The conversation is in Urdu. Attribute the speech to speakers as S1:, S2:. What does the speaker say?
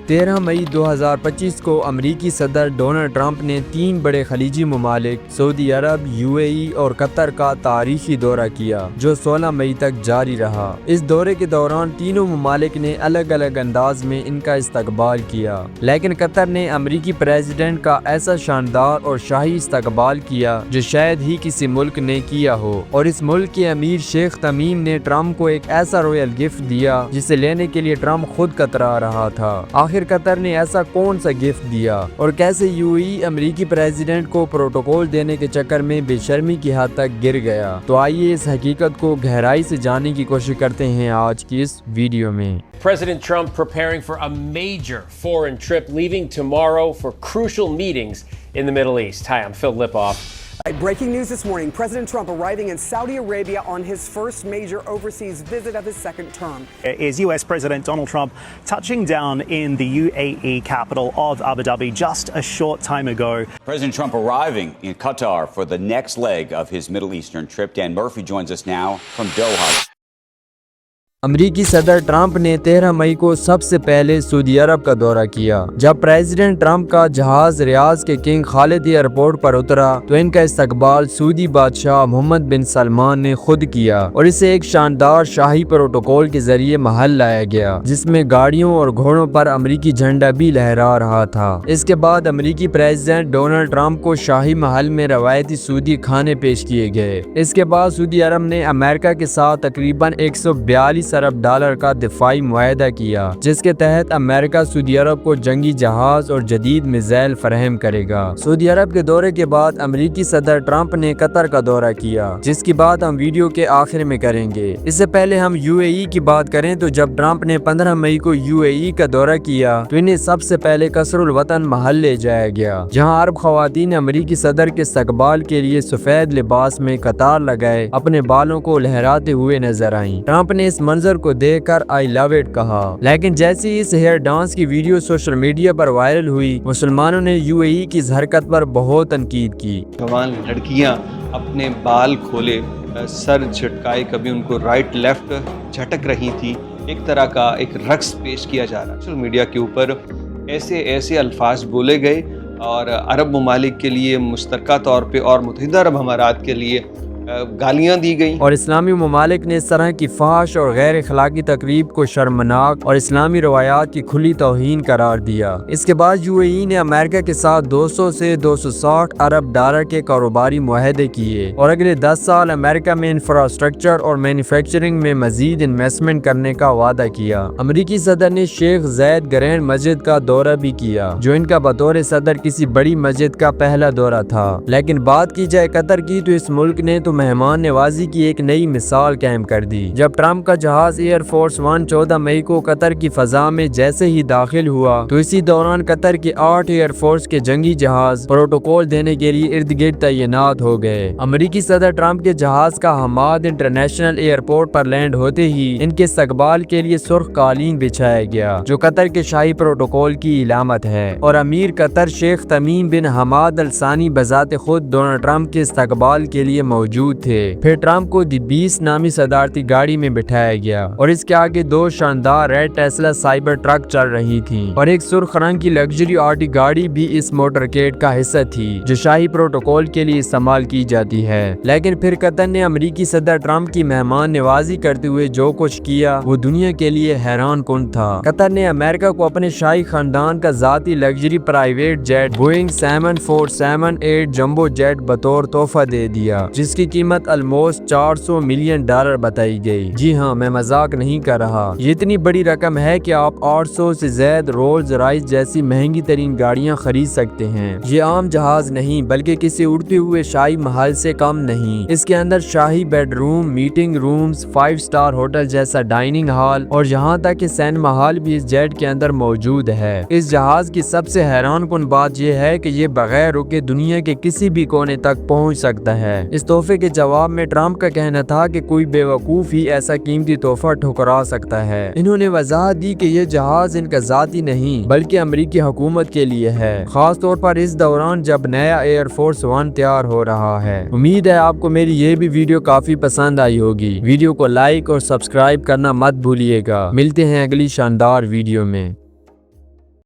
S1: 13 مئی 2025 کو امریکی صدر ڈونلڈ ٹرمپ نے 3 بڑے خلیجی ممالک سعودی عرب، UAE اور قطر کا تاریخی دورہ کیا جو 16 مئی تک جاری رہا۔ اس دورے کے دوران تینوں ممالک نے الگ الگ انداز میں ان کا استقبال کیا، لیکن قطر نے امریکی پریزیڈنٹ کا ایسا شاندار اور شاہی استقبال کیا جو شاید ہی کسی ملک نے کیا ہو، اور اس ملک کے امیر شیخ تمیم نے ٹرمپ کو ایک ایسا رویل گفٹ دیا جسے لینے کے لیے ٹرمپ خود کترا رہا تھا۔ آخر قطر نے ایسا کون سا گفٹ دیا اور کیسے UAE امریکی پریزیڈنٹ کو پروٹوکول دینے کے چکر میں بے شرمی کی حد تک گر گیا؟ تو آئیے اس حقیقت کو گہرائی سے جاننے کی کوشش کرتے ہیں آج کی اس ویڈیو میں۔
S2: President Trump preparing for a major foreign trip, leaving tomorrow for crucial meetings in the Middle East. Hi, I'm Phil Lipoff.
S3: Breaking news this morning, President Trump arriving in Saudi Arabia on his first major overseas visit of his second term.
S4: Is US President Donald Trump touching down in the UAE capital of Abu Dhabi just a short time ago.
S5: President Trump arriving in Qatar for the next leg of his Middle Eastern trip. Dan Murphy joins us now from Doha.
S1: امریکی صدر ٹرمپ نے 13 مئی کو سب سے پہلے سعودی عرب کا دورہ کیا۔ جب پریزیڈنٹ ٹرمپ کا جہاز ریاض کے کنگ خالد ایئرپورٹ پر اترا تو ان کا استقبال سعودی بادشاہ محمد بن سلمان نے خود کیا، اور اسے ایک شاندار شاہی پروٹوکول کے ذریعے محل لایا گیا جس میں گاڑیوں اور گھوڑوں پر امریکی جھنڈا بھی لہرا رہا تھا۔ اس کے بعد امریکی پریزیڈنٹ ڈونلڈ ٹرمپ کو شاہی محل میں روایتی سعودی کھانے پیش کیے گئے۔ اس کے بعد سعودی عرب نے امریکہ کے ساتھ تقریباً 142 ارب ڈالر کا دفاعی معاہدہ کیا، جس کے تحت امریکہ سعودی عرب کو جنگی جہاز اور جدید میزائل فراہم کرے گا۔ سعودی عرب کے دورے کے بعد امریکی صدر ٹرمپ نے قطر کا دورہ کیا، جس کی بات ہم ویڈیو کے آخر میں کریں گے۔ اس سے پہلے ہم UAE کی بات کریں تو جب ٹرمپ نے 15 مئی کو UAE کا دورہ کیا تو انہیں سب سے پہلے قصر الوطن محل لے جایا گیا، جہاں عرب خواتین امریکی صدر کے استقبال کے لیے سفید لباس میں قطار لگائے اپنے بالوں کو لہراتے ہوئے نظر آئیں۔ ٹرمپ نے اس منظر کو دیکھ کر "I love it" کہا، لیکن جیسے ہی اس ہیئر ڈانس کی ویڈیو سوشل میڈیا پر وائرل ہوئی، مسلمانوں نے UAE کی اس حرکت پر بہت تنقید کی۔
S6: جوان لڑکیاں اپنے بال کھولے، سر جھٹکائے، کبھی ان کو رائٹ لیفٹ جھٹک رہی تھی، ایک طرح کا ایک رقص پیش کیا جا رہا۔ سوشل میڈیا کے اوپر ایسے الفاظ بولے گئے اور عرب ممالک کے لیے مشترکہ طور پہ اور متحدہ عرب امارات کے لیے گالیاں دی گئیں، اور
S1: اسلامی ممالک نے اس طرح کی فحش اور غیر اخلاقی تقریب کو شرمناک اور اسلامی روایات کی کھلی توہین قرار دیا۔ اس کے بعد UAE نے امریکہ کے ساتھ 200 سے 260 ارب ڈالر کے کاروباری معاہدے کیے اور اگلے 10 سال امریکہ میں انفراسٹرکچر اور مینوفیکچرنگ میں مزید انویسٹمنٹ کرنے کا وعدہ کیا۔ امریکی صدر نے شیخ زاید گرینڈ مسجد کا دورہ بھی کیا، جو ان کا بطور صدر کسی بڑی مسجد کا پہلا دورہ تھا۔ لیکن بات کی جائے قطر کی تو اس ملک نے تو مہمان نوازی کی ایک نئی مثال قائم کر دی۔ جب ٹرمپ کا جہاز ایئر فورس 1 14 مئی کو قطر کی فضا میں جیسے ہی داخل ہوا تو اسی دوران قطر کے 8 ایئر فورس کے جنگی جہاز پروٹوکول دینے کے لیے ارد گرد تعینات ہو گئے۔ امریکی صدر ٹرمپ کے جہاز کا حماد انٹرنیشنل ایئرپورٹ پر لینڈ ہوتے ہی ان کے استقبال کے لیے سرخ قالین بچھایا گیا، جو قطر کے شاہی پروٹوکول کی علامت ہے، اور امیر قطر شیخ تمیم بن حماد الثانی بذات خود ڈونلڈ ٹرمپ کے استقبال کے لیے موجود تھے۔ پھر ٹرمپ کو دی 20 نامی صدارتی گاڑی میں بٹھایا گیا اور اس کے آگے 2 شاندار ریڈ ٹیسلا سائبر ٹرک چل رہی تھیں، اور ایک سرخ رنگ کی لگژری آٹی گاڑی بھی اس موٹرکیڈ کا حصہ تھی جو شاہی پروٹوکول کے لیے استعمال کی جاتی ہے۔ لیکن پھر قطر نے امریکی صدر ٹرمپ کی مہمان نوازی کرتے ہوئے جو کچھ کیا وہ دنیا کے لیے حیران کن تھا۔ قطر نے امریکہ کو اپنے شاہی خاندان کا ذاتی لگژری پرائیویٹ جیٹ بوئنگ 747-8 جمبو جیٹ بطور تحفہ دے دیا، جس کی قیمت آلموسٹ $400 ملین بتائی گئی۔ جی ہاں، میں مذاق نہیں کر رہا، یہ اتنی بڑی رقم ہے کہ آپ 800 سے زائد رولز رائس جیسی مہنگی ترین گاڑیاں خرید سکتے ہیں۔ یہ عام جہاز نہیں بلکہ کسی اڑتے ہوئے شاہی محل سے کم نہیں۔ اس کے اندر شاہی bed room, meeting rooms, 5 star hotel جیسا ڈائننگ ہال اور یہاں تک کہ سینما ہال بھی اس جیٹ کے اندر موجود ہے۔ اس جہاز کی سب سے حیران کن بات یہ ہے کہ یہ بغیر رکے دنیا کے کسی بھی کونے تک پہنچ سکتا ہے۔ اس تحفے کے جواب میں ٹرمپ کا کہنا تھا کہ کوئی بے وقوف ہی ایسا قیمتی تحفہ ٹھکرا سکتا ہے۔ انہوں نے وضاحت دی کہ یہ جہاز ان کا ذاتی نہیں بلکہ امریکی حکومت کے لیے ہے، خاص طور پر اس دوران جب نیا ایئر فورس 1 تیار ہو رہا ہے۔ امید ہے آپ کو میری یہ بھی ویڈیو کافی پسند آئی ہوگی۔ ویڈیو کو لائک اور سبسکرائب کرنا مت بھولیے گا۔ ملتے ہیں اگلی شاندار ویڈیو میں۔